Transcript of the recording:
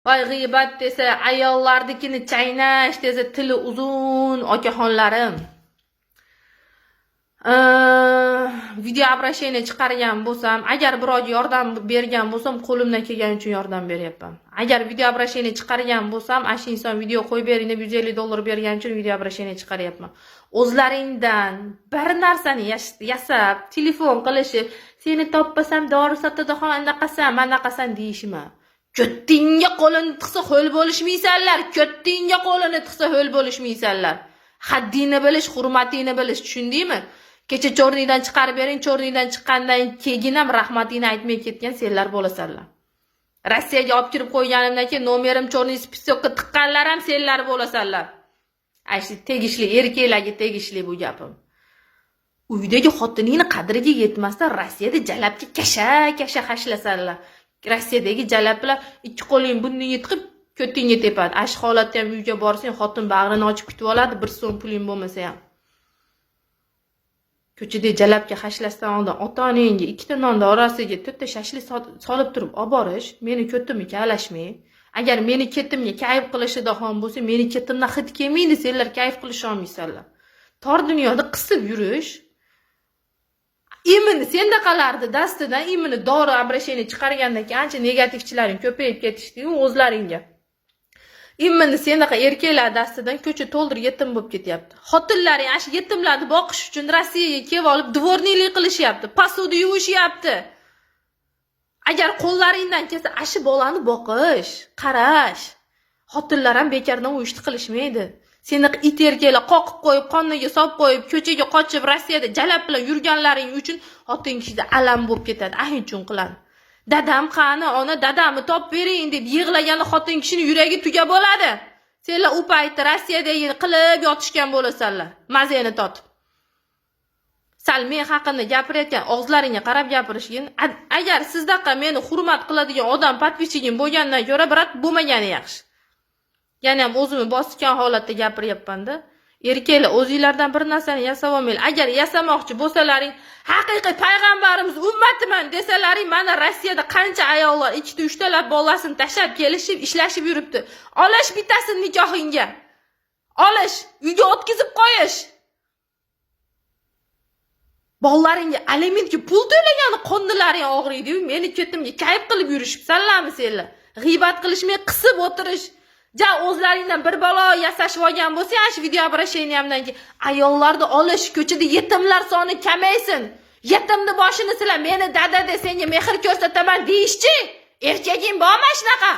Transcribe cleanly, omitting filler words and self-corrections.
Voy g'iybat desa, ayollarnikini chaynash desa, tili uzun okaxonlarim. Video обращение chiqargan bo'lsam, agar birovga yordam bergan bo'lsam, qo'limdan kelgani uchun yordam beryapman. Agar video обращение chiqargan bo'lsam, ash inson video qo'yib bering deb $150 bergani uchun video обращение chiqaryapman. O'zlaringdan bir narsani yasab, telefon qilishib, seni topmasam dori sotadigan anaqasan, manaqasan deyishma. Ko'ttingga qo'lini tiqsa ho'l bo'lishmaysanlar. Ko'ttingga qo'lini tiqsa ho'l bo'lishmaysanlar. Haddini bilish, hurmatini bilish, tushundingmi? Kecha cho'rniydan chiqarib bering, cho'rniydan chiqqandan keyin ham rahmatini aytmay ketgan senlar bo'lasanlar. Rossiyaga olib kirib qo'yganimdan keyin nomerim cho'rniy spisokka tiqqanlar ham senlar bo'lasanlar. Ayshi tegishli erkaklarga tegishli bu gapim. Uydagi xotiningni qadriga yetmasdan Rossiyada jalabga kasha hashlasanlar. Rossiyadagi jalab bilan ikki qo'ling bunni yetqib ko'tingga tepadi. Ash holatda ham uyga borsang, xotin bag'rini ochib kutib oladi, 1 so'm puling bo'lmasa ham. Ko'chada jalabga hashlasdan oldin ota-onangga 2 ta nonning orasiga 4 ta shashlik solib turib olib borish, meni ko'timni kavlashmay. Agar meni ketimga kayf qilishida ham bo'lsa, meni ketimdan hid kelmaydi, senlar kayf qilisha olmaysanlar. Tor dunyoda qisib yurish imini senda qalardi dastidan, imini dori обращение chiqargandan keyin ancha negativchilaring ko'payib ketishdi o'zlaringga. Imini senaqa erkaklar dastidan ko'cha to'ldir yetim bo'lib ketyapti. Xotinlaring ash yetimlarni boqish uchun Rossiyaga kelib olib dvornilik qilishyapti, posuda yuvishyapti. Agar qo'llaringdan kelsa ashi bolani boqish, qarash. Xotinlar ham bekardan uyishti qilishmaydi. Seni it erkaklar qoqib qo'yib, qonniga solib qo'yib, ko'chaga qochib Rossiyada jalab bilan yurganlaring uchun xotin kishida alam bo'lib ketadi, ahinchun qiladi. Dadam qani, ona dadamni topib bering deb yig'laganda xotin kishining yuragi tuga bo'ladi. Senlar u paytda Rossiyadagi qilib yotishgan bo'lasanlar, mazeni totib. Sal men haqimda gapirayotgan og'izlaringga qarab gapirishgin. Agar sizdaqa meni hurmat qiladigan odam podpisчигim bo'lgandan ko'ra brat bo'lmagani yaxshi. Yana ham o'zimni bosgan holatda gapiryapman-da. Erkaklar o'zingizlardan bir narsani yasab olmaylar. Agar yasamoqchi bo'lsalaring, haqiqiy payg'ambarimiz ummatiman desalaring, mana Rossiyada qancha ayollar 2 ta 3 ta lab bolasini tashlab kelishib, ishlashib yuribdi. Olish bitasini nikohingga. Olish, uyga o'tkazib qo'yish. Bolaringga alimentga pul to'lagani qondilaring og'riydi-yu, meni ketimga kayf qilib yurishibsanlarmi senlar? G'iybat qilishmay qisib o'tirish. Ja o'zlaringdan bir balo yasashib olgan bo'lsa, ash video обращениямdan keyin ayollarni olish, ko'chada yetimlar soni kamaysin. Yetimni boshini silab, meni dada de senga mehr ko'rsataman deyishchi. Erkaging bormi shunaqa?